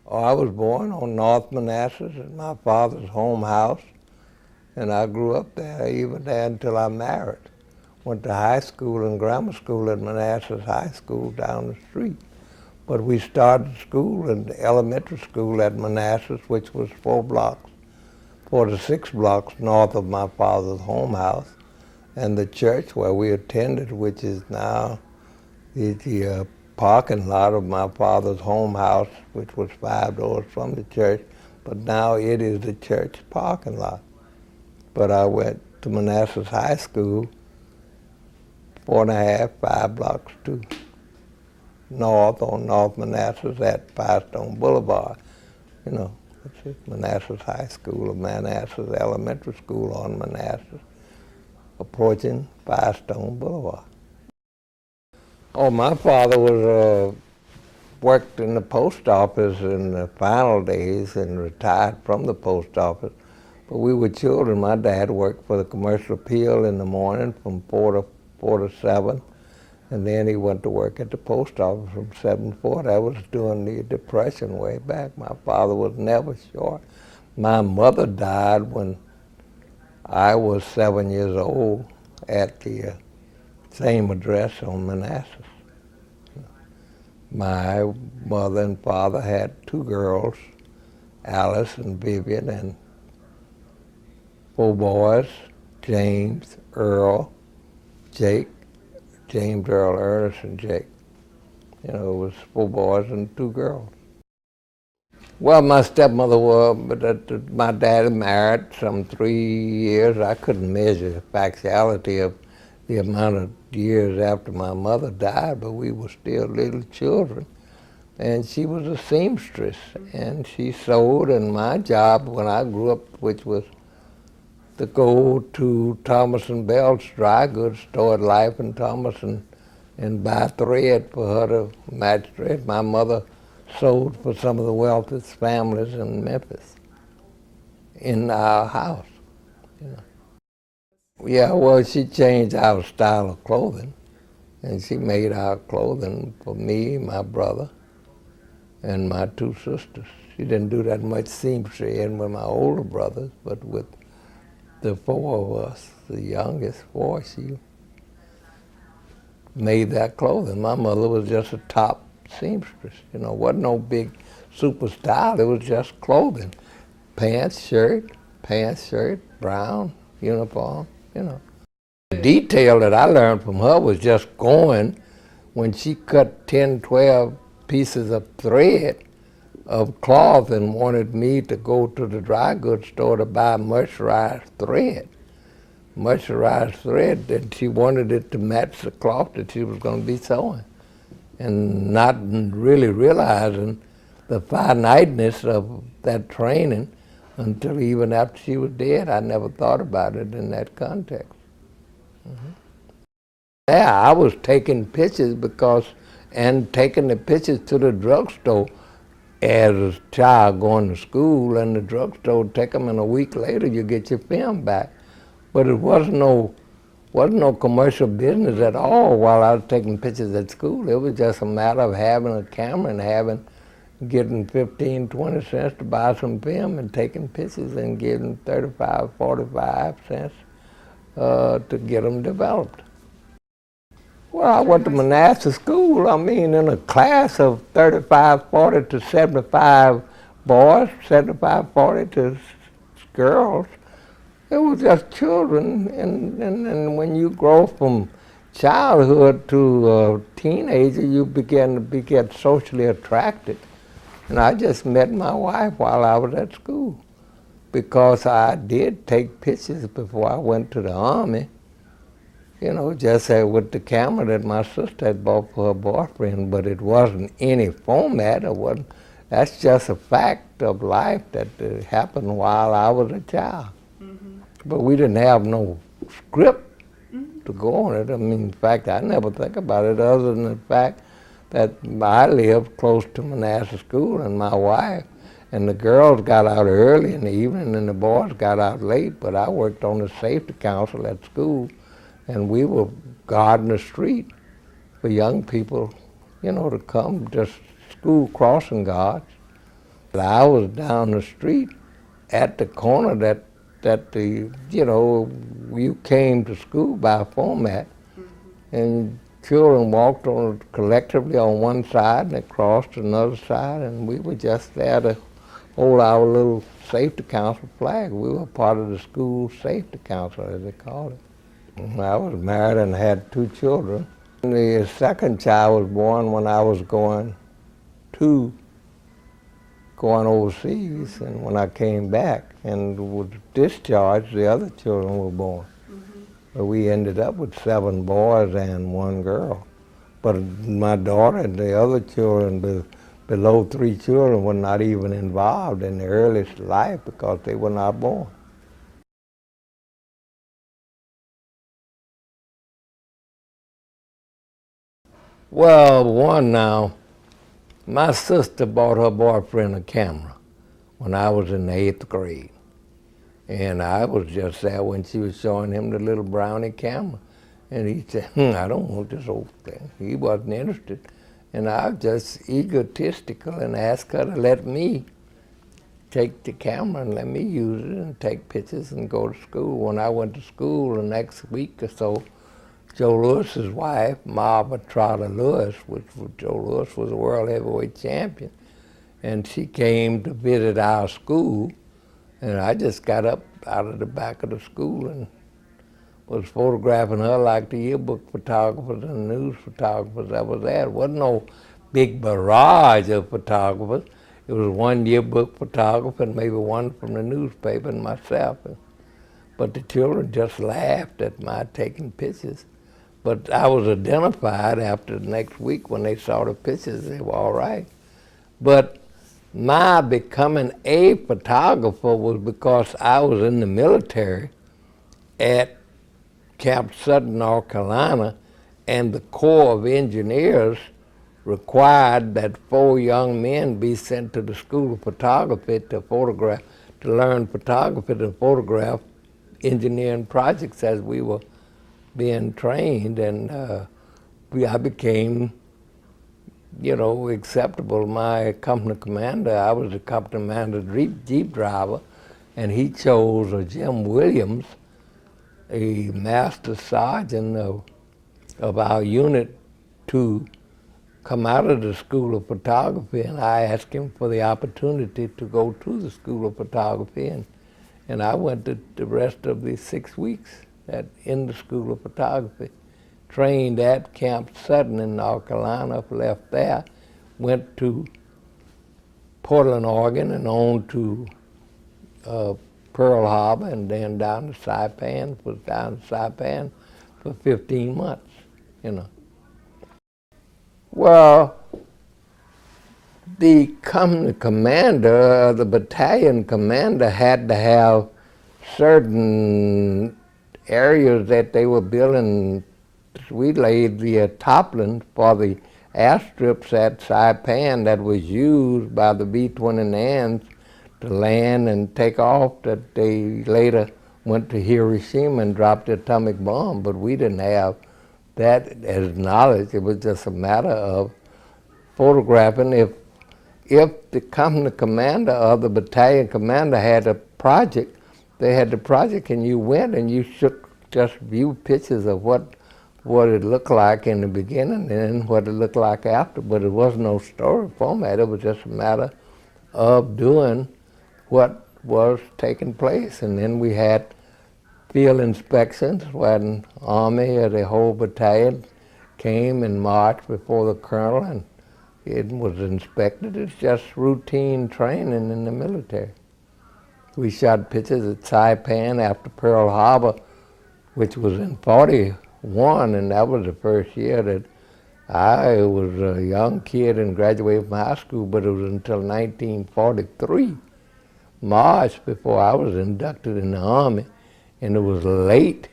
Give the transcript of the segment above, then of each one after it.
Oh, I was born on North Manassas at my father's home house, and I grew up there, even there until I married. Went to high school and grammar school at Manassas High School down the street. But we started school in elementary school at Manassas, which was 4 to 6 blocks north of my father's home house, and the church where we attended, which is now the parking lot of my father's home house, which was 5 doors from the church, but now it is the church parking lot. But I went to Manassas High School 4.5, 5 blocks to north on North Manassas at Firestone Boulevard. You know, that's it, Manassas High School or Manassas Elementary School on Manassas, approaching Firestone Boulevard. Oh, my father was worked in the post office in the final days and retired from the post office. But we were children. My dad worked for the Commercial Appeal in the morning from 4 to 7, and then he went to work at the post office from 7 to 4. That was during the Depression way back. My father was never short. My mother died when I was 7 years old at the same address on Manassas. My mother and father had 2 girls, Alice and Vivian, and 4 boys, James, Earl, Jake, James, Earl, Ernest, and Jake. You know, it was 4 boys and 2 girls. Well, my stepmother was, but my dad married some 3 years. I couldn't measure the factuality of the amount of years after my mother died, but we were still little children. And she was a seamstress, and she sewed, and my job when I grew up, which was to go to Thomas and Bell's dry goods store at Life and Thomas and buy thread for her to match thread. My mother sewed for some of the wealthiest families in Memphis in our house. You know. Yeah, well, she changed our style of clothing, and she made our clothing for me, my brother, and my 2 sisters. She didn't do that much seamstress in with my older brothers, but with the 4 of us, the youngest 4, she made that clothing. My mother was just a top seamstress. You know, wasn't no big super style. It was just clothing, pants, shirt, brown uniform. You know. The detail that I learned from her was just going when she cut 10, 12 pieces of thread of cloth and wanted me to go to the dry goods store to buy mercerized thread. Mercerized thread, and she wanted it to match the cloth that she was going to be sewing. And not really realizing the finiteness of that training until even after she was dead. I never thought about it in that context. Mm-hmm. Yeah, I was taking pictures and taking the pictures to the drugstore as a child going to school, and the drugstore would take them, and a week later you get your film back. But it wasn't no commercial business at all while I was taking pictures at school. It was just a matter of having a camera and getting 15, 20 cents to buy some film and taking pictures and getting 35, 45 cents to get them developed. Well, I went to Manassas school. I mean, in a class of 35, 40 to 75 boys, 75, 40 to girls. It was just children, and when you grow from childhood to teenager, you begin to get socially attracted. And I just met my wife while I was at school, because I did take pictures before I went to the Army, you know, just with the camera that my sister had bought for her boyfriend, but it wasn't any format. That's just a fact of life that happened while I was a child. Mm-hmm. But we didn't have no script to go on it. I mean, in fact, I never think about it other than the fact that I lived close to Manassas School, and my wife and the girls got out early in the evening and the boys got out late, but I worked on the safety council at school, and we were guarding the street for young people, you know, to come, just school crossing guards. I was down the street at the corner that you came to school by format, and children walked on collectively on one side and they crossed to another side, and we were just there to hold our little safety council flag. We were part of the school safety council, as they called it. I was married and had 2 children. The second child was born when I was going overseas, and when I came back and was discharged, the other children were born. But we ended up with 7 boys and 1 girl. But my daughter and the other children, below 3 children, were not even involved in the earliest life because they were not born. Well, my sister bought her boyfriend a camera when I was in the 8th grade. And I was just there when she was showing him the little brownie camera. And he said, I don't want this old thing. He wasn't interested. And I was just egotistical and asked her to let me take the camera and let me use it and take pictures and go to school. When I went to school the next week or so, Joe Louis's wife, Marva Trotter Lewis, Joe Louis was a world heavyweight champion, and she came to visit our school, and I just got up out of the back of the school and was photographing her like the yearbook photographers and the news photographers that was there. It wasn't no big barrage of photographers. It was 1 yearbook photographer and maybe 1 from the newspaper and myself. But the children just laughed at my taking pictures. But I was identified after the next week when they saw the pictures. They were all right. But my becoming a photographer was because I was in the military at Camp Sutton, North Carolina, and the Corps of Engineers required that 4 young men be sent to the School of Photography to learn photography to photograph engineering projects as we were being trained, and I became, acceptable. My company commander, I was the company commander Jeep driver, and he chose a Jim Williams, a master sergeant of our unit, to come out of the School of Photography, and I asked him for the opportunity to go to the School of Photography, and I went the rest of the 6 weeks in the School of Photography. Trained at Camp Sutton in North Carolina, left there, went to Portland, Oregon, and on to Pearl Harbor, and then down to Saipan. Was down to Saipan for 15 months, Well, the company commander, the battalion commander, had to have certain areas that they were building. We laid the toppling for the airstrips at Saipan that was used by the B-29s to land and take off, that they later went to Hiroshima and dropped the atomic bomb. But we didn't have that as knowledge. It was just a matter of photographing. If the company commander or the battalion commander had a project, they had the project, and you went and you should just view pictures of what it looked like in the beginning and then what it looked like after. But it wasn't no story format. It was just a matter of doing what was taking place. And then we had field inspections when Army or the whole battalion came and marched before the colonel, and it was inspected. It's just routine training in the military. We shot pictures at Saipan after Pearl Harbor, which was in 41, and that was the first year that I was a young kid and graduated from high school, but it was until 1943, March, before I was inducted in the Army, and it was late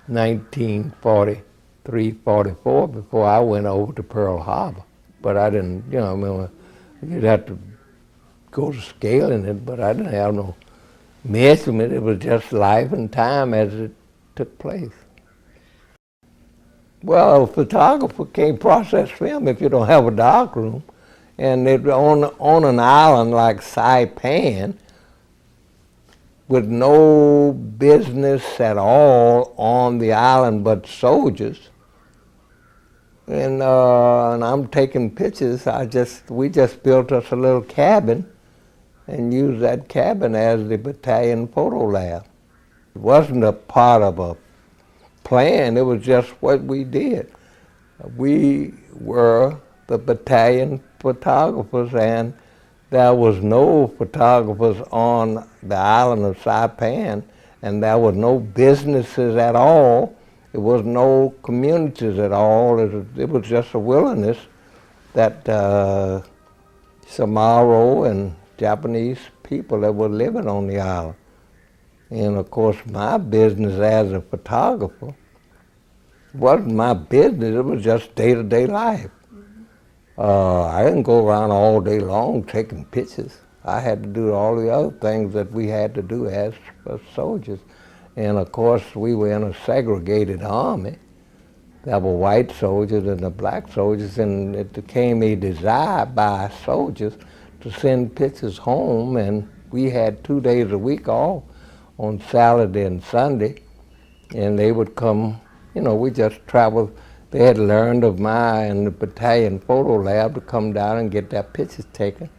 1943, 44 before I went over to Pearl Harbor. But I didn't, you'd have to go to scaling it, but I didn't have no measurement. It was just life and time as it took place. Well, a photographer can't process film if you don't have a darkroom. And it on an island like Saipan, with no business at all on the island but soldiers. And I'm taking pictures. We just built us a little cabin and used that cabin as the battalion photo lab. It wasn't a part of a plan, it was just what we did. We were the battalion photographers, and there was no photographers on the island of Saipan, and there was no businesses at all. There was no communities at all. It was just a wilderness that Samaro and Japanese people that were living on the island. And of course, my business as a photographer wasn't my business, it was just day-to-day life. I didn't go around all day long taking pictures. I had to do all the other things that we had to do as soldiers. And of course, we were in a segregated army. There were white soldiers and the black soldiers, and it became a desire by soldiers to send pictures home, and we had 2 days a week off on Saturday and Sunday, and they would come, we just traveled. They had learned of my and the battalion photo lab to come down and get their pictures taken,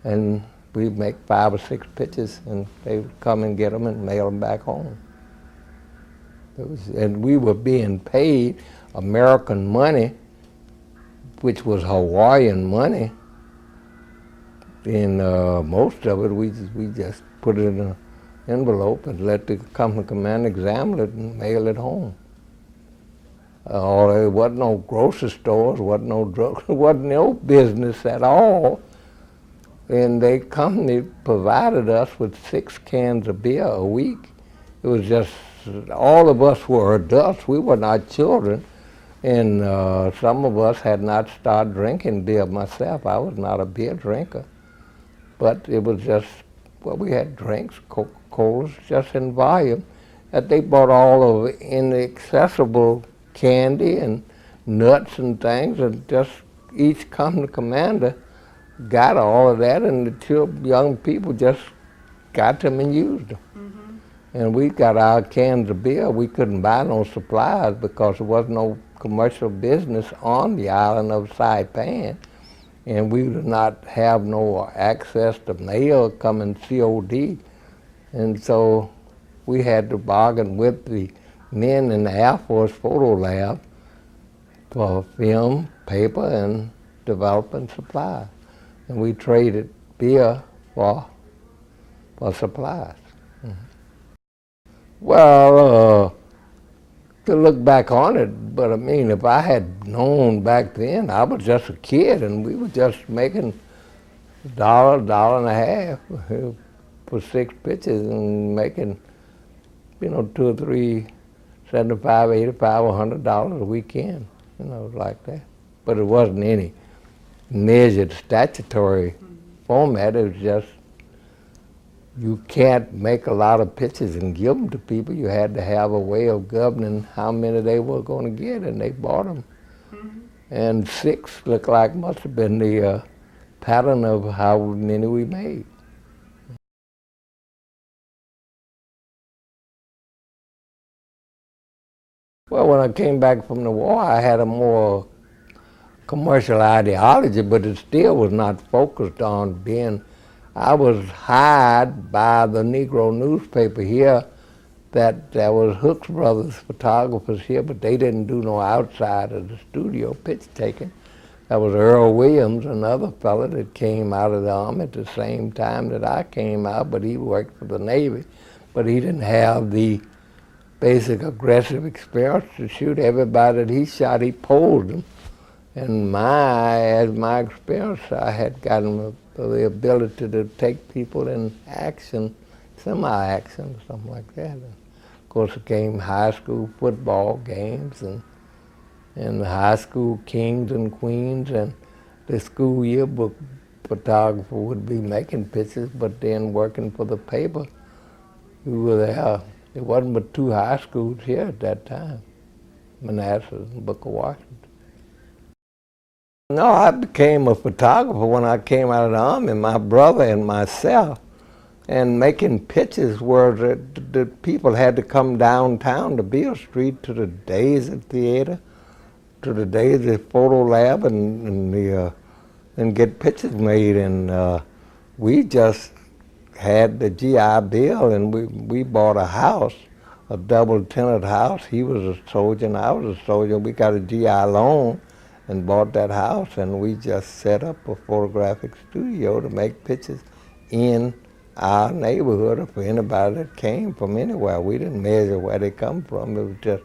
and we'd make 5 or 6 pictures, and they would come and get them and mail them back home. And we were being paid American money, which was Hawaiian money, and most of it we just put it in an envelope and let the company command examine it and mail it home. There wasn't no grocery stores, wasn't no drugs, wasn't no business at all. And the company provided us with 6 cans of beer a week. It was just, all of us were adults, we were not children. And some of us had not started drinking beer. Myself, I was not a beer drinker. But it was just, we had drinks, Coca-Colas, just in volume. That they bought all of inaccessible candy and nuts and things, and just each company commander got all of that, and the young people just got them and used them. And we got our cans of beer. We couldn't buy no supplies because there was no commercial business on the island of Saipan, and we did not have no access to mail coming COD. And so we had to bargain with the men in the Air Force photo lab for film, paper, and developing supplies. And we traded beer for supplies. Well, to look back on it, but I mean, if I had known back then, I was just a kid, and we were just making $1, $1.50 for 6 pictures, and making, 2 or 3, 75, 85, $100 a weekend, like that. But it wasn't any measured statutory format. It was just, you can't make a lot of pictures and give them to people. You had to have a way of governing how many they were going to get, and they bought them. And 6 looked like must have been the pattern of how many we made. Well, when I came back from the war, I had a more commercial ideology, but it still was not focused on being. I was hired by the Negro newspaper here that there was Hooks Brothers photographers here, but they didn't do no outside of the studio picture taking. That was Earl Williams, another fellow that came out of the Army at the same time that I came out, but he worked for the Navy. But he didn't have the basic aggressive experience to shoot. Everybody that he shot, he posed them. And my experience, I had gotten the ability to take people in action, semi-action, something like that. And of course, it came high school football games and the high school kings and queens, and the school yearbook photographer would be making pictures, but then working for the paper. We were there. There wasn't but 2 high schools here at that time, Manassas and Booker Washington. No, I became a photographer when I came out of the Army, my brother and myself, and making pictures where the people had to come downtown to Beale Street to the Daisy Theater, to the Daisy Photo Lab, and get pictures made. And we just had the GI Bill, and we bought a house, a double-tenant house. He was a soldier and I was a soldier. We got a GI loan and bought that house, and we just set up a photographic studio to make pictures in our neighborhood or for anybody that came from anywhere. We didn't measure where they come from. It was just,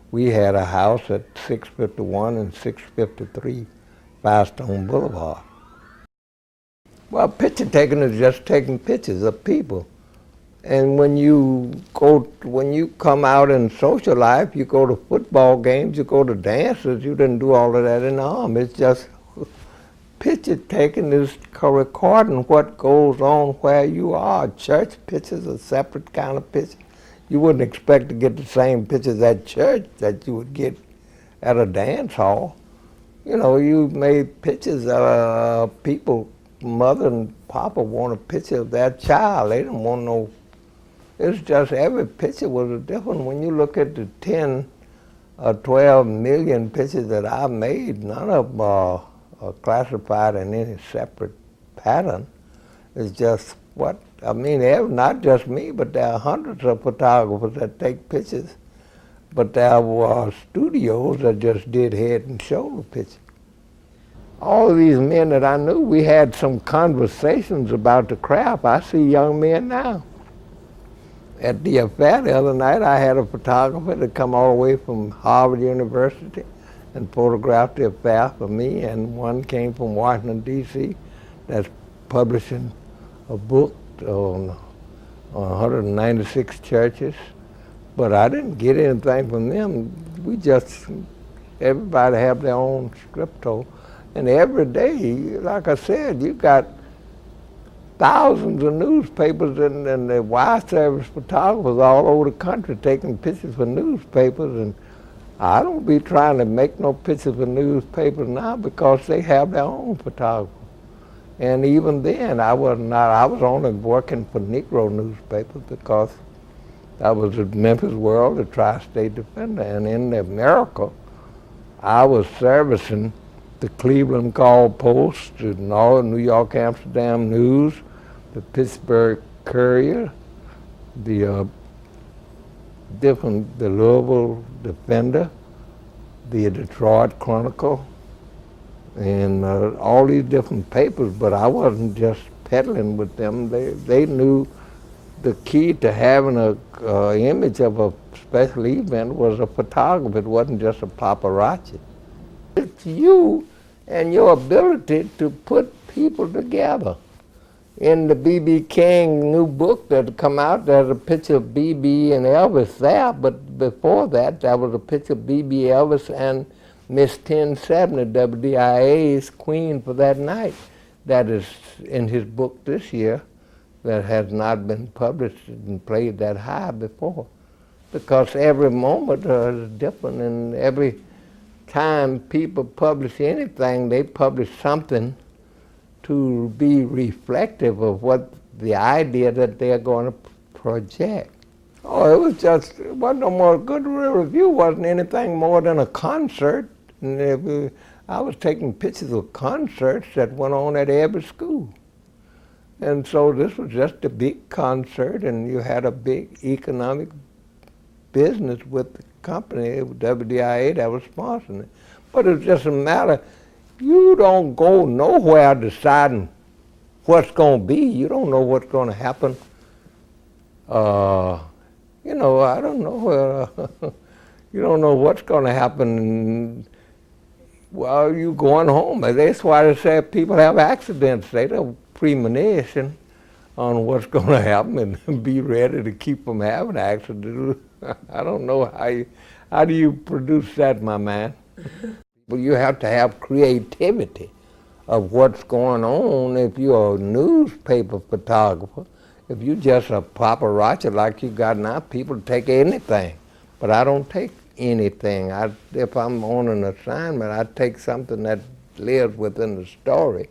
we had a house at 651 and 653 Firestone Boulevard. Well, picture taking is just taking pictures of people. And when you come out in social life, you go to football games, you go to dances, you didn't do all of that in the army. It's just picture taking is recording what goes on where you are. Church pictures are a separate kind of picture. You wouldn't expect to get the same pictures at church that you would get at a dance hall. You know, you made pictures of people, mother and papa want a picture of their child. They didn't want no. It's just every picture was a different. When you look at the 10 or 12 million pictures that I made, none of them are classified in any separate pattern. It's just what, I mean, not just me, but there are hundreds of photographers that take pictures, but there were studios that just did head and shoulder pictures. All of these men that I knew, we had some conversations about the craft. I see young men now. At the affair the other night, I had a photographer that come all the way from Harvard University and photographed the affair for me, and one came from Washington, D.C. that's publishing a book on 196 churches. But I didn't get anything from them. We just, everybody have their own scripto. And every day, like I said, you got thousands of newspapers and the wire service photographers all over the country taking pictures for newspapers, and I don't be trying to make no pictures for newspapers now because they have their own photographer. And even then, I was only working for Negro newspapers because I was at Memphis World, the Tri-State Defender, and in America, I was servicing the Cleveland Call Post, the New York Amsterdam News, the Pittsburgh Courier, the Louisville Defender, the Detroit Chronicle, and all these different papers. But I wasn't just peddling with them. They knew the key to having a image of a special event was a photographer. It wasn't just a paparazzi. It's you and your ability to put people together. In the B.B. King new book that come out, there's a picture of B.B. and Elvis there, but before that, there was a picture of B.B. Elvis and Miss 1070, WDIA's queen for that night. That is in his book this year that has not been published and played that high before. Because every moment is different, and every time people publish anything, they publish something to be reflective of what the idea that they're going to project. Oh, it wasn't no more good review, wasn't anything more than a concert. And I was taking pictures of concerts that went on at every school. And so this was just a big concert, and you had a big economic business with the company, WDIA, that was sponsoring it. But it's just a matter, you don't go nowhere deciding what's going to be. You don't know what's going to happen. You know, I don't know. You don't know what's going to happen while you're going home. That's why they say people have accidents. They don't premonition on what's going to happen and be ready to keep from having accidents. I don't know how do you produce that, my man? But you have to have creativity of what's going on. If you're a newspaper photographer, if you're just a paparazzi like you got now, people take anything. But I don't take anything. If I'm on an assignment, I take something that lives within the story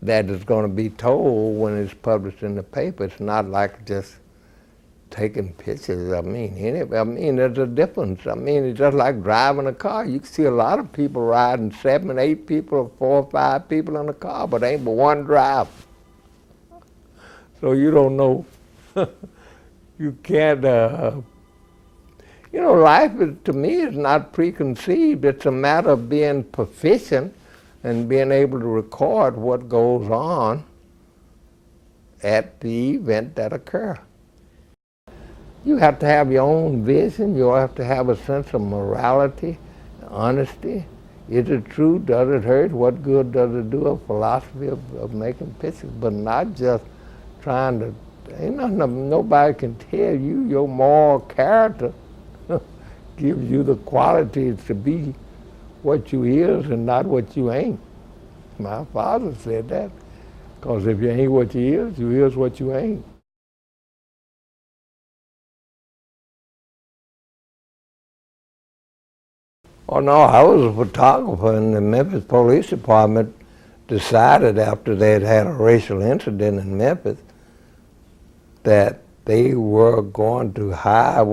that is going to be told when it's published in the paper. It's not like just taking pictures. I mean, there's a difference. I mean, it's just like driving a car. You can see a lot of people riding, 7, 8 people, or 4 or 5 people in a car, but ain't but one driver. So you don't know. You can't. Life is, to me, is not preconceived. It's a matter of being proficient and being able to record what goes on at the event that occurs. You have to have your own vision. You have to have a sense of morality, honesty. Is it true? Does it hurt? What good does it do? A philosophy of making pictures, but not just trying to. Ain't nothing, nobody can tell you your moral character gives you the qualities to be what you is and not what you ain't. My father said that, because if you ain't what you is what you ain't. Oh no, I was a photographer, and the Memphis Police Department decided after they had had a racial incident in Memphis that they were going to hire,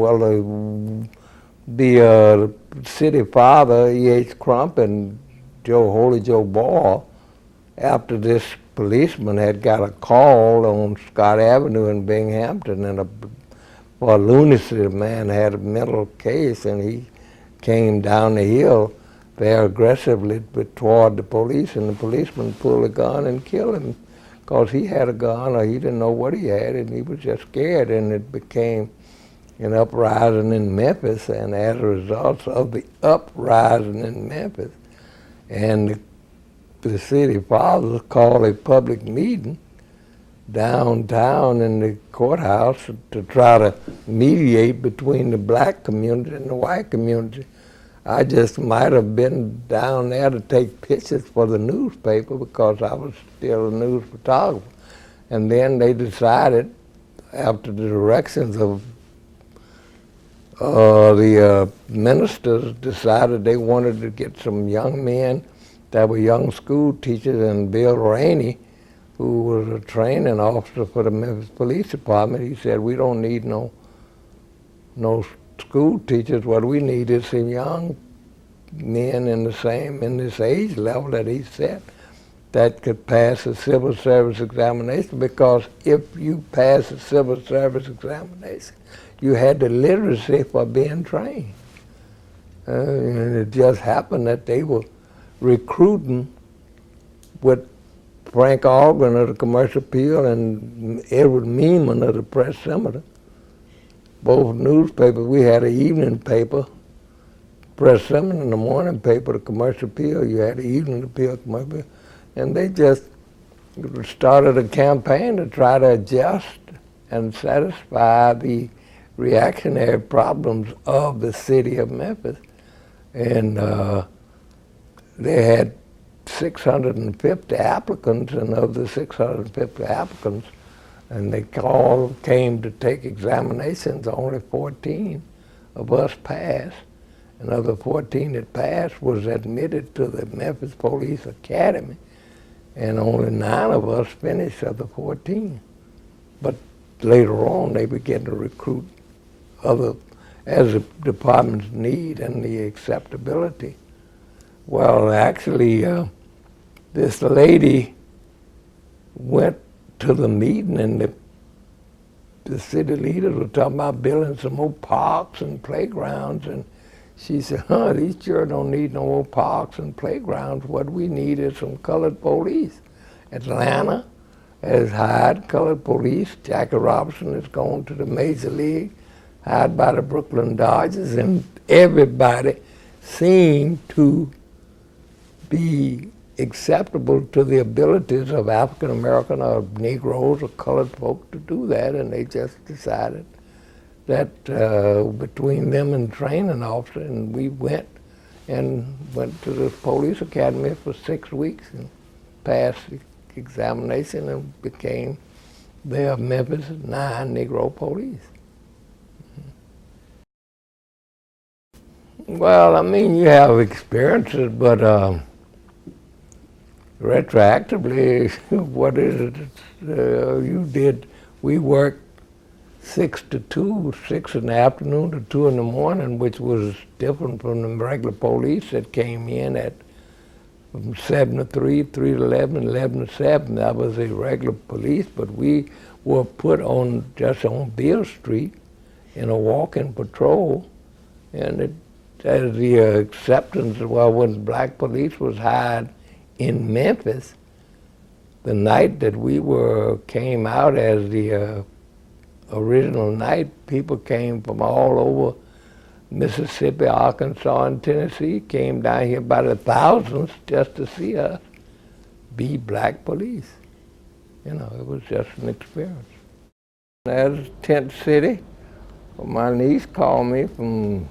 the city father, E.H. Crump, and Holy Joe Ball, after this policeman had got a call on Scott Avenue in Binghamton, and for lunacy, the man had a mental case, and he came down the hill very aggressively toward the police, and the policeman pulled a gun and killed him because he had a gun, or he didn't know what he had, and he was just scared, and it became an uprising in Memphis. And as a result of the uprising in Memphis, and the city fathers called a public meeting downtown in the courthouse to try to mediate between the black community and the white community. I just might have been down there to take pictures for the newspaper because I was still a news photographer. And then they decided, after the directions of the ministers, decided they wanted to get some young men that were young school teachers, and Bill Rainey, who was a training officer for the Memphis Police Department, he said, we don't need no school teachers. What we need is some young men in this age level that he said that could pass a civil service examination, because if you pass a civil service examination, you had the literacy for being trained. And it just happened that they were recruiting with Frank Algren of the Commercial Appeal and Edward Meeman of the Press Scimitar, both newspapers. We had an evening paper, Press Scimitar, and the morning paper, the Commercial Appeal. You had the evening Appeal, Commercial Appeal. And they just started a campaign to try to adjust and satisfy the reactionary problems of the city of Memphis. And they had 650 applicants, and of the 650 applicants, and they all came to take examinations, only 14 of us passed. And of the 14 that passed was admitted to the Memphis Police Academy, and only 9 of us finished of the 14. But later on, they began to recruit as the department's need and the acceptability. Well, actually, this lady went to the meeting, and the city leaders were talking about building some more parks and playgrounds, and she said, these children don't need no more parks and playgrounds. What we need is some colored police. Atlanta has hired colored police. Jackie Robinson has gone to the Major League, hired by the Brooklyn Dodgers, and everybody seemed to be acceptable to the abilities of African American or Negroes or colored folk to do that, and they just decided that between them and training officer, and we went to the police academy for 6 weeks and passed the examination and became the Memphis 9 Negro police. Well, I mean, you have experiences, but Retroactively, what is it you did? We worked 6 to 2, 6 in the afternoon to 2 in the morning, which was different from the regular police that came in at from 7 to 3, 3 to 11, 11 to 7. That was the regular police, but we were put on just on Beale Street in a walking patrol, and it as the acceptance, well, when black police was hired in Memphis, the night that we came out as the original night, people came from all over Mississippi, Arkansas, and Tennessee, came down here by the thousands just to see us be black police. You know, it was just an experience. As Tent City, my niece called me from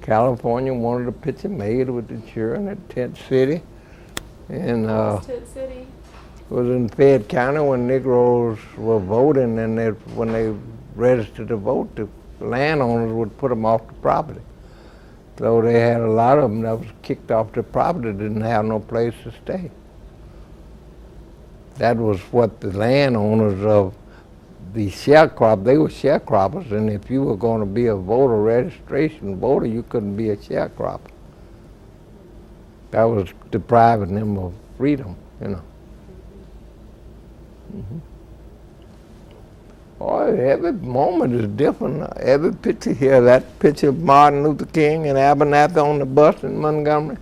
California, wanted a picture made with the children at Tent City. And Tent City? it was in Fayette County when Negroes were voting, and when they registered to vote, the landowners would put them off the property. So they had a lot of them that was kicked off the property, didn't have no place to stay. That was what the landowners of the sharecropper, they were sharecroppers, and if you were going to be a voter registration voter, you couldn't be a sharecropper. That was depriving them of freedom, you know. Mm-hmm. Oh, every moment is different. Every picture here, that picture of Martin Luther King and Abernathy on the bus in Montgomery,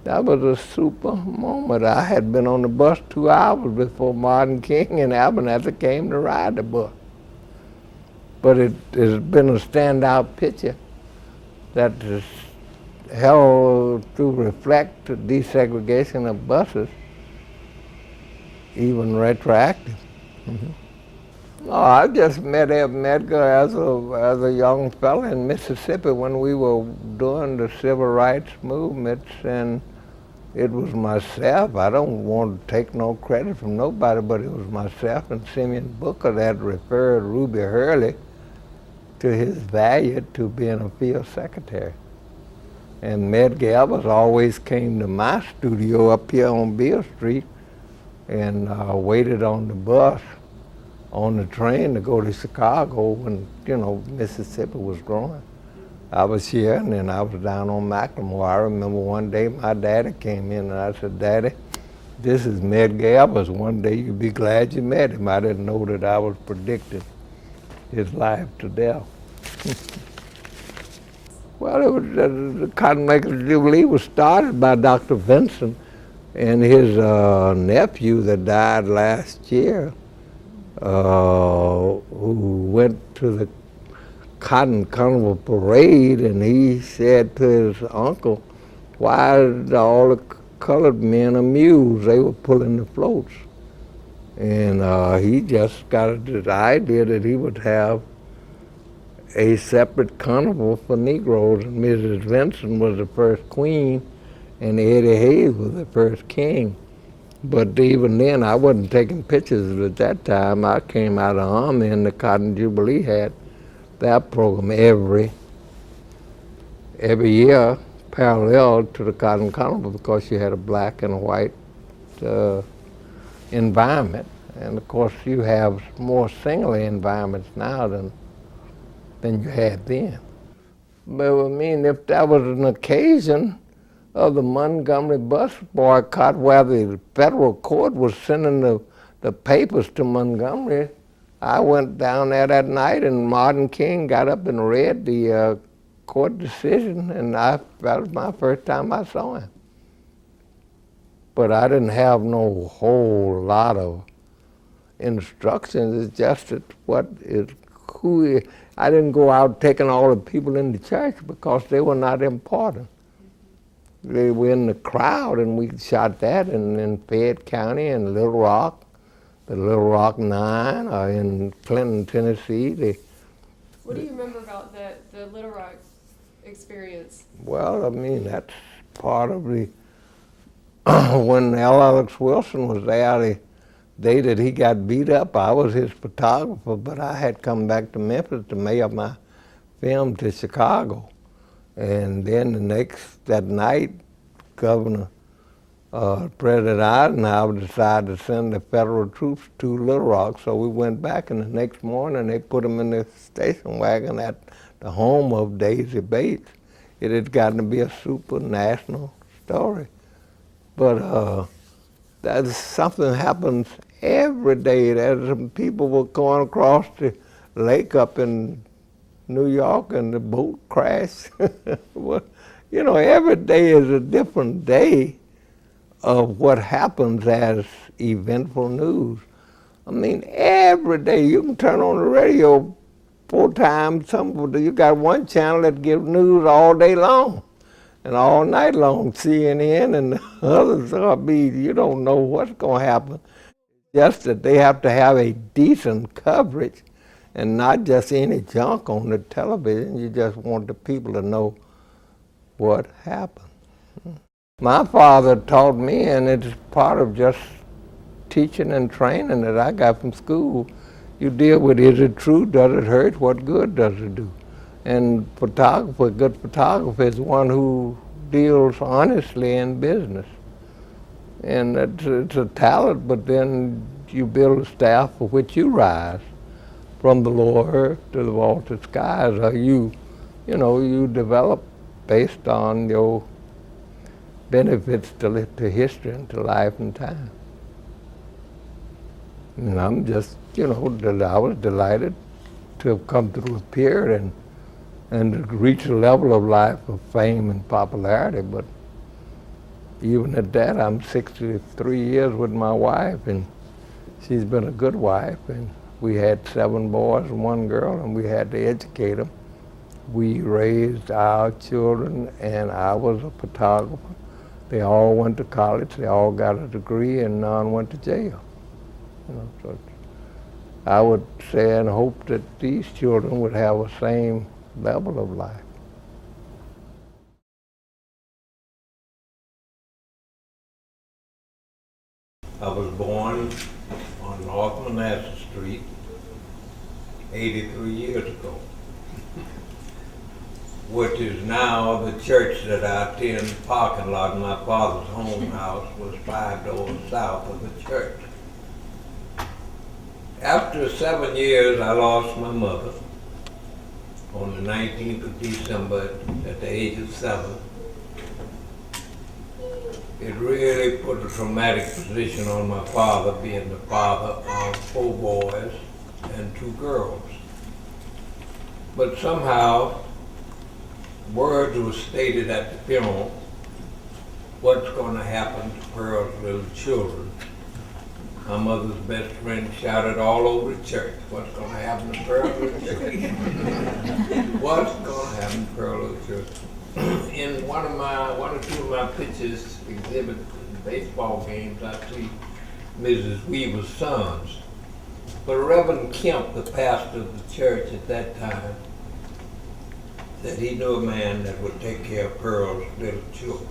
that was a super moment. I had been on the bus 2 hours before Martin King and Abernathy came to ride the bus. But it has been a standout picture that is held to reflect the desegregation of buses, even retroactive. Mm-hmm. No, I just met Edgar as a young fella in Mississippi when we were doing the civil rights movements, and it was myself. I don't want to take no credit from nobody, but it was myself and Simeon Booker that referred Ruby Hurley to his value to being a field secretary. And Medgar Evers always came to my studio up here on Beale Street and waited on the bus, on the train to go to Chicago when, you know, Mississippi was growing. I was here and then I was down on Macklemore. I remember one day my daddy came in and I said, "Daddy, this is Medgar Evers. One day you'll be glad you met him." I didn't know that I was predicting his life to death. Well, it was, the Cotton Makers Jubilee was started by Dr. Vincent and his nephew that died last year, who went to the Cotton Carnival Parade, and he said to his uncle, "Why did all the colored men amuse? They were pulling the floats." And he just got the idea that he would have a separate carnival for Negroes, and Mrs. Vincent was the first queen, and Eddie Hayes was the first king. But even then, I wasn't taking pictures at that time. I came out of the Army, and the Cotton Jubilee had that program every year, parallel to the Cotton Carnival, because you had a black and a white environment. And of course, you have more singular environments now than you had then. But I mean, if that was an occasion of the Montgomery bus boycott where the federal court was sending the papers to Montgomery, I went down there that night and Martin King got up and read the court decision, and that was my first time I saw him. But I didn't have no whole lot of instructions. It's just that I didn't go out taking all the people in the church because they were not important. They were in the crowd, and we shot that in Fayette County and Little Rock, the Little Rock 9, or in Clinton, Tennessee. What do you remember about the Little Rock experience? Well, I mean, that's part of the, when L. Alex Wilson was there, the day that he got beat up, I was his photographer, but I had come back to Memphis to mail my film to Chicago. And then that night, Governor President Eisenhower decided to send the federal troops to Little Rock, so we went back, and the next morning they put them in the station wagon at the home of Daisy Bates. It had gotten to be a super national story. But that's something happens every day. There's some people were going across the lake up in New York and the boat crashed. Well, you know, every day is a different day of what happens as eventful news. I mean, every day you can turn on the radio 4 times. You got one channel that gives news all day long and all night long, CNN and the others. I mean, you don't know what's going to happen. Just that they have to have a decent coverage and not just any junk on the television. You just want the people to know what happened. My father taught me, and it's part of just teaching and training that I got from school. You deal with, is it true, does it hurt, what good does it do? And photographer, good photographer is one who deals honestly in business. And it's a talent, but then you build a staff for which you rise. From the lower earth to the vaulted skies, you develop based on your benefits to history and to life and time. And I'm just, I was delighted to have come through a period and to reach a level of life of fame and popularity. But even at that, I'm 63 years with my wife, and she's been a good wife. And we had 7 boys and 1 girl, and we had to educate them. We raised our children, and I was a photographer. They all went to college, they all got a degree, and none went to jail. So I would say and hope that these children would have the same level of life. I was born on North Manassas Street 83 years ago, which is now the church that I attend. The parking lot in my father's home house was 5 doors south of the church. After 7 years, I lost my mother on the 19th of December at the age of 7. It really put a traumatic position on my father, being the father of 4 boys and 2 girls. But somehow, words were stated at the funeral, what's going to happen to Pearl's little children. My mother's best friend shouted all over the church, what's going to happen to Pearl's little children? What's going to happen to Pearl's little children? In one or two of my pictures exhibit baseball games, I see Mrs. Weaver's sons. But Reverend Kemp, the pastor of the church at that time, that he knew a man that would take care of Pearl's little children.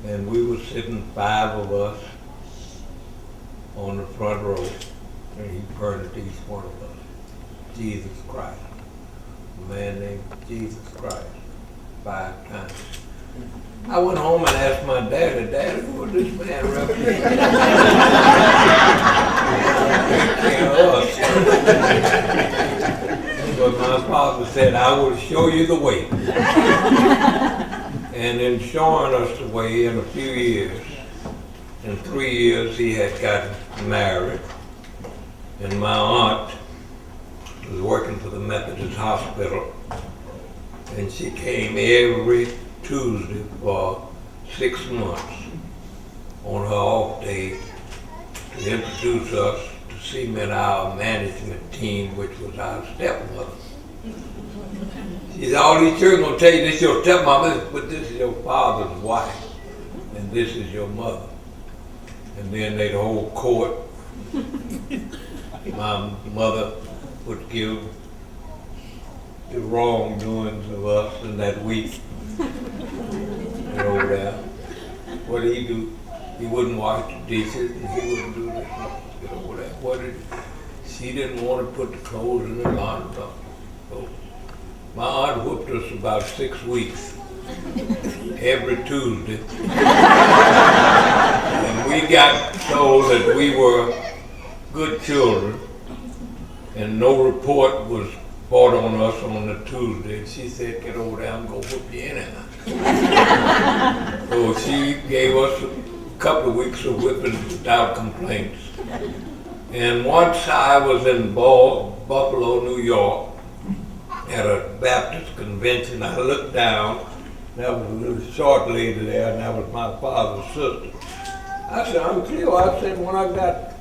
And we were sitting, 5 of us, on the front row, and he furnished each one of us Jesus Christ. A man named Jesus Christ, 5 times. I went home and asked my daddy, Daddy, what does this man represent? Take care of us. But my father said, I will show you the way. And in showing us the way, in a few years, in 3 years, he had gotten married. And my aunt was working for the Methodist Hospital. And she came every Tuesday for 6 months on her off day to introduce us to cement our management team, which was our stepmother. She said, all these children gonna tell you this is your stepmother, but this is your father's wife, and this is your mother. And then they'd hold court. My mother would give the wrongdoings of us in that week. And over there, what did he do? He wouldn't wash the dishes, and he wouldn't do this. Over there, she didn't want to put the clothes in the laundry. So my aunt whooped us about 6 weeks, every Tuesday. And we got told that we were good children, and no report was brought on us on the Tuesday. And she said, get over there, I'm going to whoop you anyhow. So she gave us a couple of weeks of whipping without complaints. And once I was in Buffalo, New York, at a Baptist convention, I looked down, there was a little short lady there, and that was my father's sister. I said, Uncle Leo, I said, when I got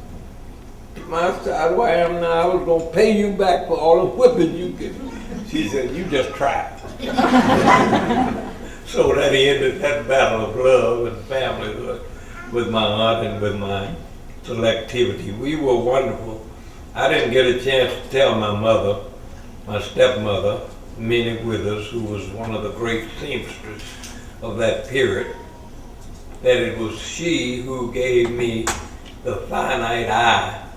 to my side where I am now, I was going to pay you back for all the whipping you gave me. She said, you just try. So that ended that battle of love and family with my aunt and with my selectivity. We were wonderful. I didn't get a chance to tell my mother, my stepmother, Minnie Withers, who was one of the great seamstresses of that period, that it was she who gave me the finite eye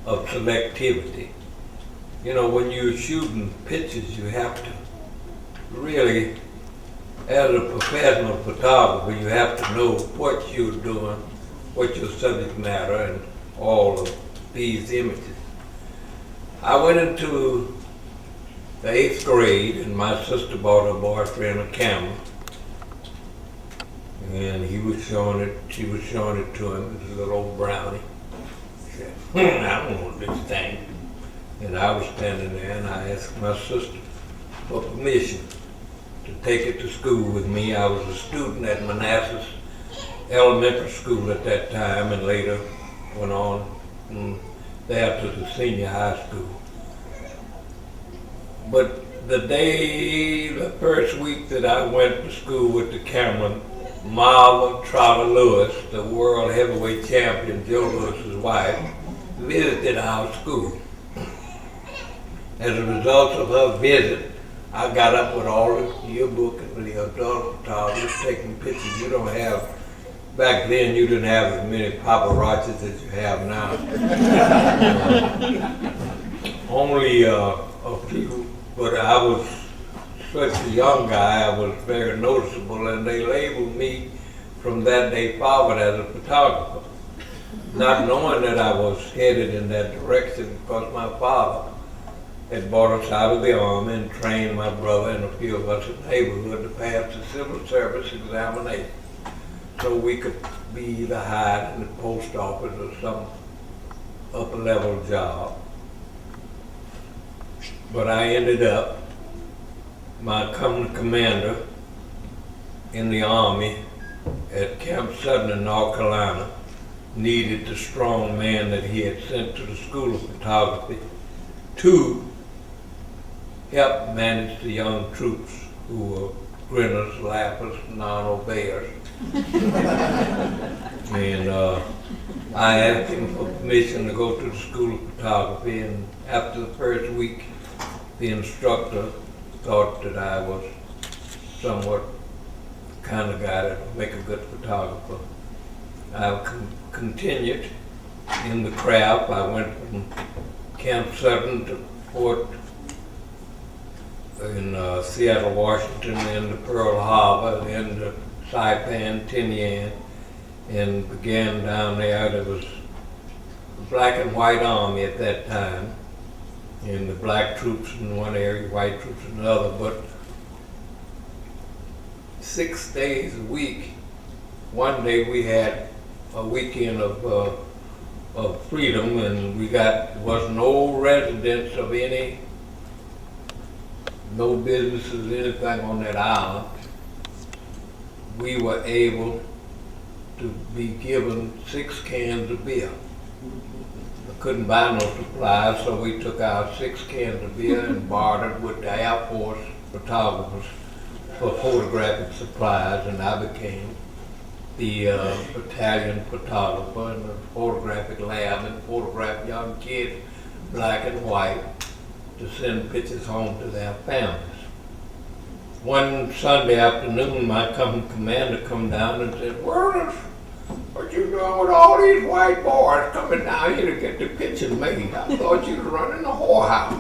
of selectivity. You know, when you're shooting pictures, you have to really, as a professional photographer, you have to know what you're doing, what your subject matter, and all of these images. I went into the 8th grade, and my sister bought her boyfriend a camera, and he was showing it, she was showing it to him, this little old brownie. He said, I don't want this thing. And I was standing there, and I asked my sister for permission to take it to school with me. I was a student at Manassas Elementary School at that time, and later went on there to the senior high school. But the first week that I went to school with the camera, Marva Trotter Lewis, the world heavyweight champion, Joe Lewis's wife, visited our school. As a result of her visit, I got up with all the yearbook and the adult photographers taking pictures. You don't have, back then you didn't have as many paparazzis as you have now. Only a few, but I was such a young guy, I was very noticeable, and they labeled me from that day forward as a photographer, not knowing that I was headed in that direction because my father had brought us out of the Army and trained my brother and a few of us in the neighborhood to pass the civil service examination so we could be either hired in the post office or some upper level job. But I ended up, my company commander in the Army at Camp Sutton in North Carolina needed the strong man that he had sent to the School of Photography to help manage the young troops who were grinners, laughers, non-obeyers. And I asked him for permission to go to the School of Photography, and after the first week, the instructor thought that I was somewhat the kind of guy that would make a good photographer. I continued in the craft. I went from Camp Sutton to Fort in Seattle, Washington, then to Pearl Harbor, then to Saipan, Tinian, and began down there. There was the black and white army at that time, and the black troops in one area, white troops in another, but 6 days a week. One day we had a weekend of freedom, and was no residents of any, no businesses, anything on that island. We were able to be given 6 cans of beer. I couldn't buy no supplies, so we took our 6 cans of beer and bartered with the Air Force photographers for photographic supplies, and I became the battalion photographer in the photographic lab and photographed young kids, black and white, to send pictures home to their families. One Sunday afternoon, my company commander come down and said, "Ernest, what you doing with all these white boys coming down here to get the pictures made? I thought you were running a whorehouse."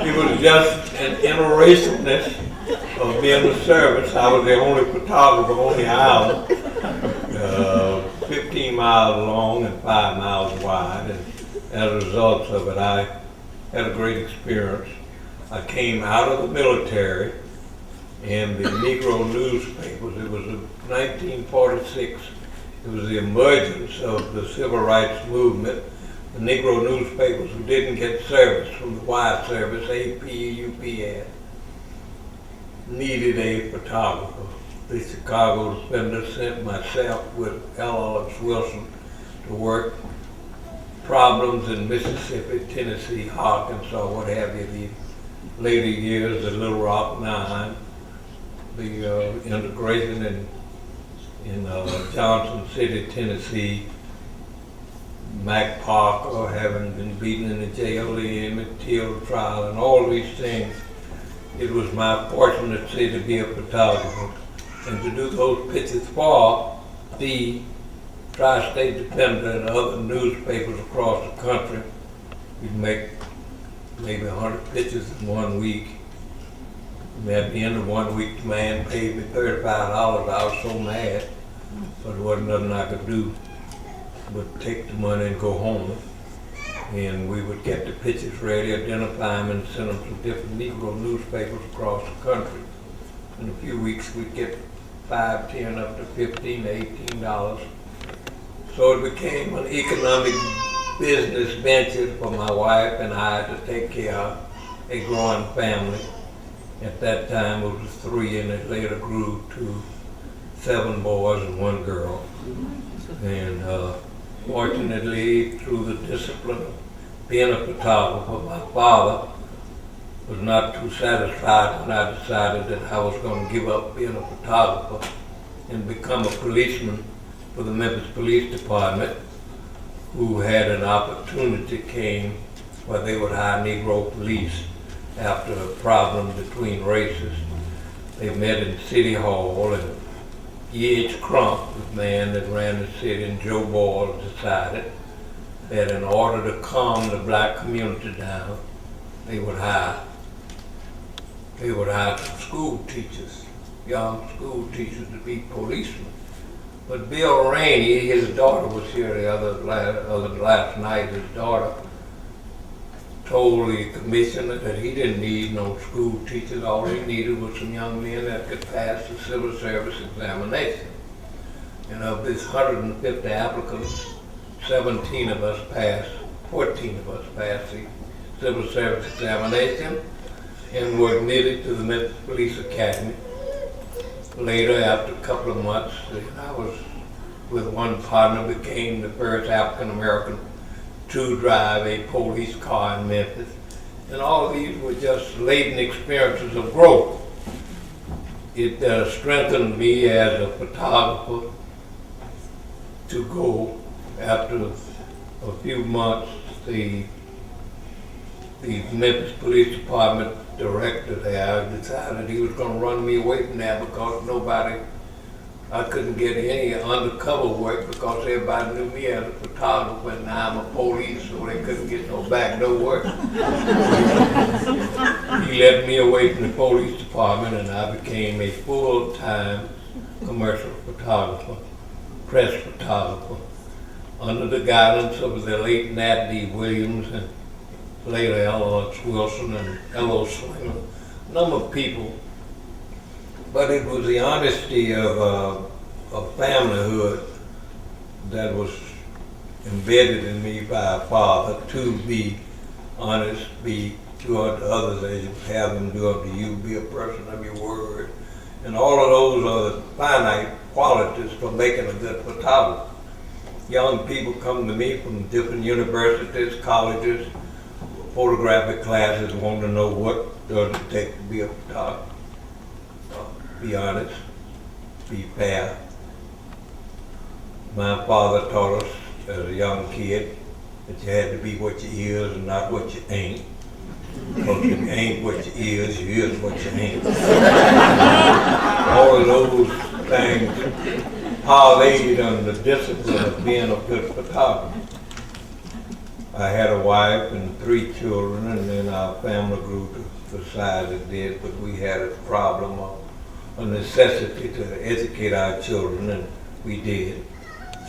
It was just an interracialness of being a service. I was the only photographer on the island, 15 miles long and 5 miles wide. And as a result of it, I had a great experience. I came out of the military, and the Negro newspapers, it was 1946, it was the emergence of the civil rights movement. The Negro newspapers who didn't get service from the white service, AP, UPS, needed a photographer. The Chicago Defender sent myself with Ernest Wilson to work problems in Mississippi, Tennessee, Arkansas, what have you, the later years, the Little Rock Nine, the integration in Johnson City, Tennessee, Mac Parker having been beaten in the jail, the Emmett Till trial, and all these things. It was my fortunate to be a photographer and to do those pictures for the Tri-State Defender and other newspapers across the country. We'd make maybe 100 pictures in 1 week. And at the end of 1 week, the man paid me $35. I was so mad, but there wasn't nothing I could do but take the money and go home. And we would get the pictures ready, identify them, and send them to different Negro newspapers across the country. In a few weeks, we'd get $5, $10, up to $15 to $18. So it became an economic business venture for my wife and I to take care of a growing family. At that time, it was 3, and it later grew to 7 boys and 1 girl. And fortunately, through the discipline of being a photographer, my father was not too satisfied when I decided that I was going to give up being a photographer and become a policeman for the Memphis Police Department, who had an opportunity came where they would hire Negro police after a problem between races. They met in City Hall, and E.H. Crump, the man that ran the city, and Joe Ball decided that in order to calm the black community down, they would hire some school teachers, young school teachers, to be policemen. But Bill Rainey, his daughter was here the last night. His daughter told the commissioner that he didn't need no school teachers. All he needed was some young men that could pass the civil service examination. And of this 150 applicants, 17 of us passed, 14 of us passed the civil service examination and were admitted to the Memphis Police Academy. Later, after a couple of months, I was with one partner, became the first African American to drive a police car in Memphis. And all of these were just latent experiences of growth. It strengthened me as a photographer to go. After a few months, the Memphis Police Department director there decided he was going to run me away from there because I couldn't get any undercover work because everybody knew me as a photographer, and now I'm a police, so they couldn't get no backdoor work. He led me away from the police department, and I became a full-time commercial photographer, press photographer, under the guidance of the late Nat D. Williams and later Ernest Wilson and L.O. Slinger, a number of people. But it was the honesty of familyhood that was embedded in me by a father to be honest, do unto others as you have them do unto you, be a person of your word. And all of those are the finite qualities for making a good photographer. Young people come to me from different universities, colleges, photographic classes, want to know what does it take to be a photographer. Be honest, be fair. My father taught us as a young kid that you had to be what you is and not what you ain't. Because if you ain't what you is what you ain't. All of those things parlayed on the discipline of being a good photographer. I had a wife and 3 children, and then our family grew to the size it did, but we had a problem of a necessity to educate our children, and we did.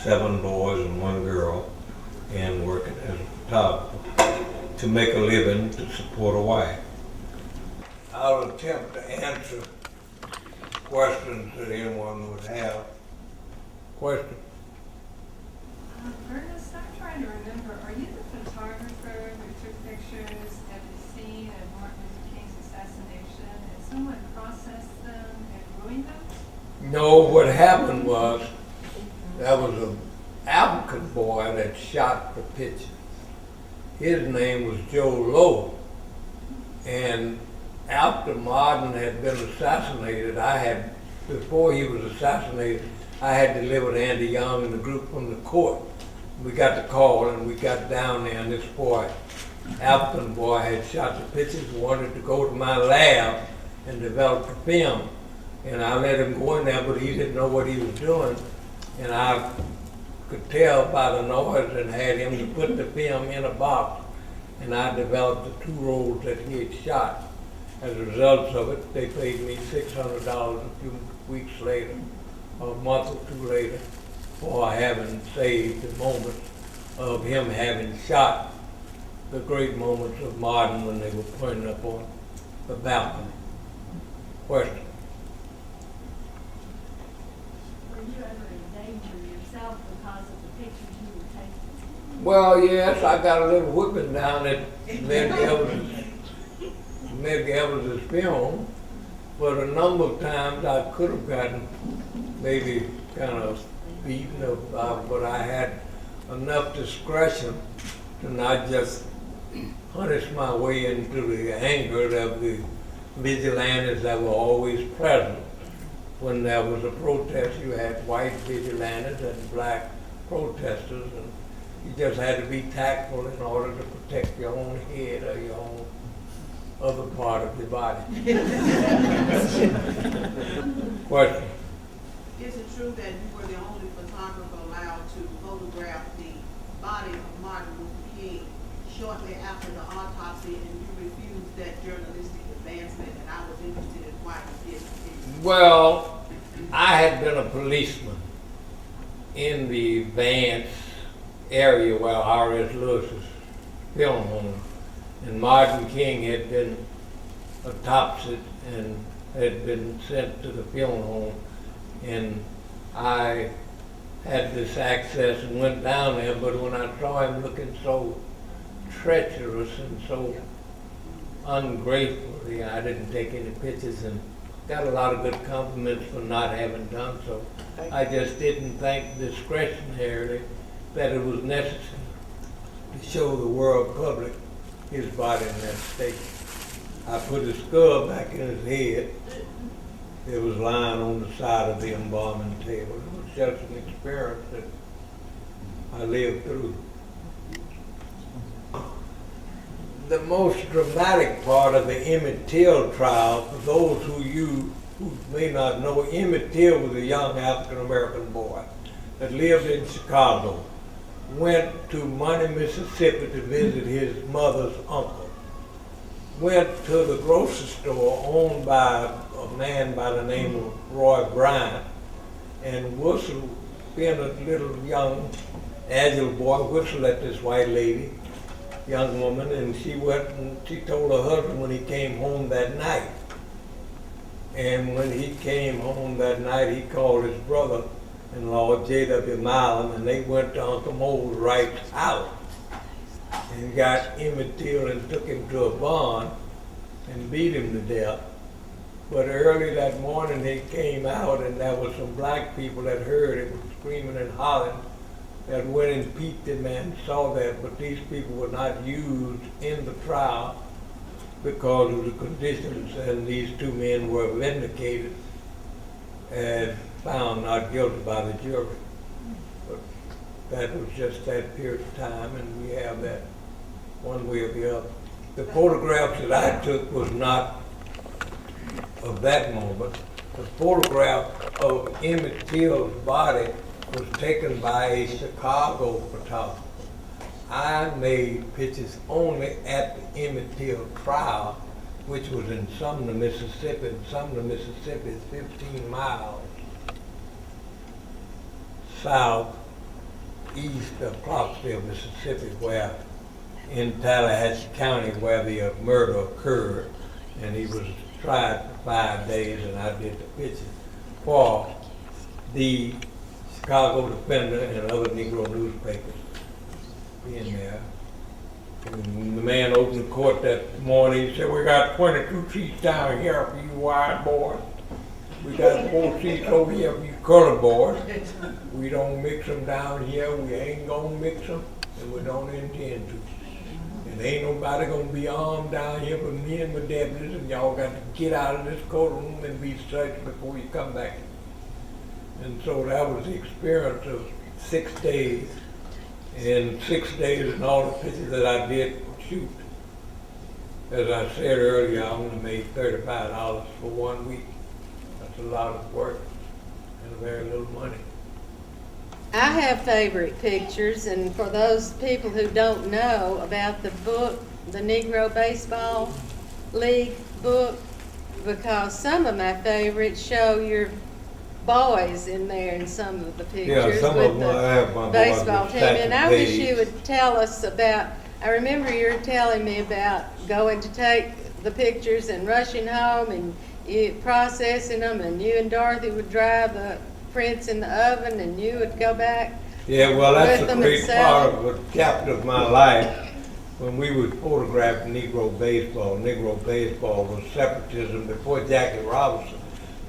7 boys and 1 girl, and working as a photographer to make a living to support a wife. I'll attempt to answer questions that anyone would have. Question? Ernest, I'm trying to remember, are you the photographer who took pictures at the scene of Martin Luther King's assassination and someone processed them and ruined them? No, what happened was, there was an African boy that shot the picture. His name was Joe Lowe. And after Martin had been assassinated, before he was assassinated, I had delivered Andy Young and the group from the court. We got the call and we got down there, and this boy, African boy, had shot the pictures and wanted to go to my lab and develop the film. And I let him go in there, but he didn't know what he was doing. And I could tell by the noise and had him to put the film in a box. And I developed the 2 rolls that he had shot. As a result of it, they paid me $600 a few weeks later, or a month or 2 later, for having saved the moments of him having shot the great moments of Martin when they were pointing up on the balcony. Question? Were you ever in danger yourself because of the pictures you were taking? Well, yes, I got a little whipping down at Medgar Evans' film, but a number of times I could have gotten maybe kind of beaten up, but I had enough discretion to not just punish my way into the anger of the vigilantes that were always present. When there was a protest, you had white vigilantes and black protesters, and you just had to be tactful in order to protect your own head or your own other part of your body. Question? Is it true that you were the only photographer allowed to photograph the body of Martin Luther King shortly after the autopsy, and you refused that journalistic advancement, and I was interested in why you did? Well, I had been a policeman in the Vance area where R.S. Lewis's film home, and Martin King had been autopsied and had been sent to the film home, and I had this access and went down there, but when I saw him looking so treacherous and so ungrateful, I didn't take any pictures, and got a lot of good compliments for not having done so. I just didn't think discretionarily that it was necessary to show the world public his body in that state. I put his skull back in his head. It was lying on the side of the embalming table. It was just an experience that I lived through. The most dramatic part of the Emmett Till trial, for those who may not know, Emmett Till was a young African-American boy that lived in Chicago, went to Money, Mississippi to visit his mother's uncle, went to the grocery store owned by a man by the name of Roy Bryant, and whistled, being a little young, agile boy, whistled at this white lady, young woman, and she went and she told her husband when he came home that night. And when he came home that night, he called his brother-in-law, J.W. Milam, and they went to Uncle Mose Wright's house and got Emmett Till and took him to a barn and beat him to death. But early that morning they came out, and there were some black people that heard it, screaming and hollering, that went and peeped him and saw that, but these people were not used in the trial because of the conditions, and these 2 men were vindicated and found not guilty by the jury. But that was just that period of time, and we have that one way or the other. The photographs that I took was not of that moment. The photograph of Emmett Till's body was taken by a Chicago photographer I made pictures only at the Emmett Till trial, which was in Sumner, Mississippi. And Sumner, Mississippi is 15 miles southeast of Clarksville, Mississippi, where in Tallahatchie County where the murder occurred. And he was tried for 5 days, and I did the pictures for the Chicago Defender and other Negro newspapers being there. When the man opened the court that morning, he said, "We got 22 seats down here for you white boys. We got 4 seats over here for you colored boys. We don't mix them down here. We ain't gonna mix them, and we don't intend to. And ain't nobody gonna be armed down here but me and my deputies, and y'all got to get out of this courtroom and be searched before you come back." And so that was the experience of 6 days. In 6 days, and all the pictures that I did shoot, as I said earlier, I only made $35 for 1 week. That's a lot of work and very little money. I have favorite pictures, and for those people who don't know about the book, the Negro Baseball League book, because some of my favorites show your boys in there in some of the pictures some with of them I have my the boys baseball with team. And I wish statues. you would tell us about, I remember you were telling me about going to take the pictures and rushing home and you processing them, and you and Dorothy would drive the prints in the oven and you would go back. Yeah, well, that's with a them great and sell part them. of a chapter of my life when we would photograph Negro baseball. Negro baseball was separatism before Jackie Robinson.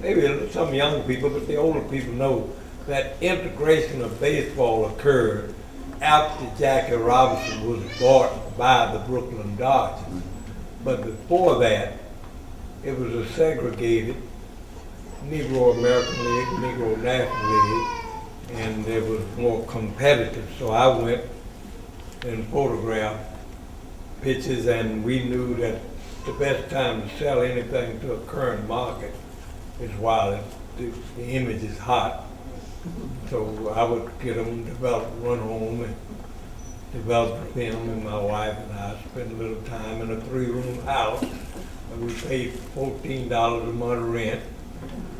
Maybe some young people, but the older people know that integration of baseball occurred after Jackie Robinson was bought by the Brooklyn Dodgers. But before that, it was a segregated Negro American League, Negro National League, and it was more competitive. So I went and photographed pitches, and we knew that the best time to sell anything to a current market is while the image is hot. So I would get them developed, run home and develop the film, and my wife and I spent a little time in a 3-room house. And we paid $14 a month rent,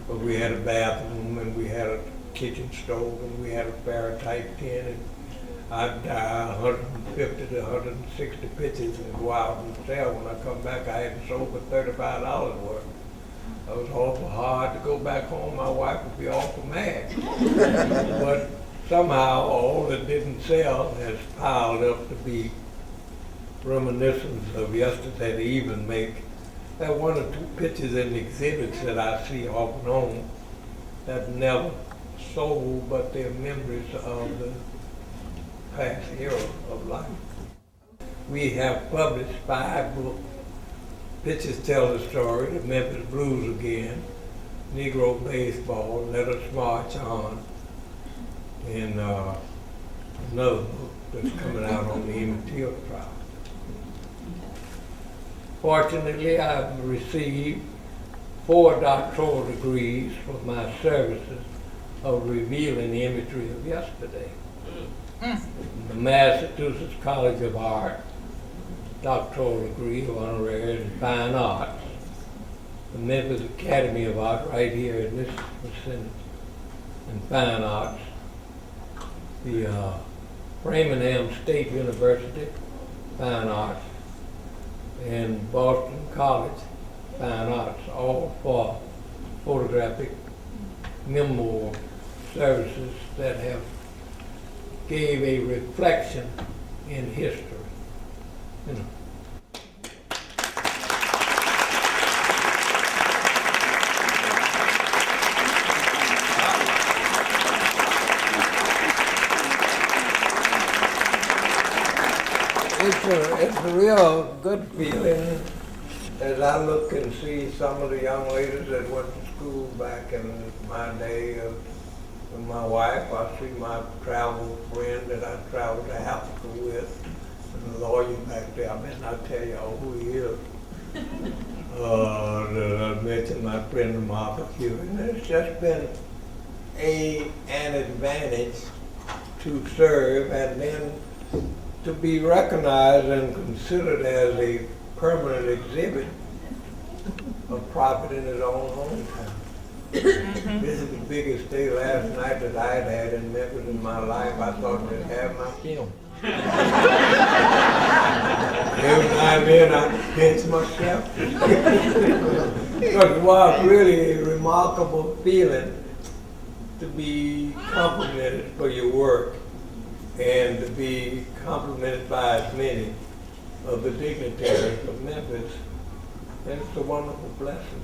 but we had a bathroom and we had a kitchen stove and we had a Faraday tin, and I'd dye 150 to 160 pictures and go out and sell. When I come back, I had sold for $35 worth. It was awful hard to go back home. My wife would be awful mad. But somehow all that didn't sell has piled up to be reminiscence of yesterday to even make that 1 or 2 pictures in exhibits that I see off and on that never sold, but they're memories of the past era of life. We have published 5 books. Pictures tell the story, the Memphis Blues again, Negro Baseball, Let Us March On, and another book that's coming out on the Emmett Till trial. Fortunately, I've received 4 doctoral degrees for my services of revealing the imagery of yesterday. The Massachusetts College of Art, doctoral degree, honorary in fine arts. The Memphis Academy of Art, right here in this vicinity, in fine arts. The Framingham State University, fine arts, and Boston College, fine arts, all for photographic memoir services that have gave a reflection in history. You know. It's a real good feeling as I look and see some of the young ladies that went to school back in my day with my wife. I see my travel friend that I traveled to Africa with, and the lawyer back there. I better not tell y'all who he is. I mentioned my friend Martha Hewitt, and it's just been an advantage to serve, and then to be recognized and considered as a permanent exhibit of prophet in his own hometown. This is the biggest day last night that I had in Memphis in my life. I thought they'd have my film. Every now and then I pinch myself. But it was really a remarkable feeling to be complimented for your work and to be complimented by as many of the dignitaries of Memphis. And it's a wonderful blessing.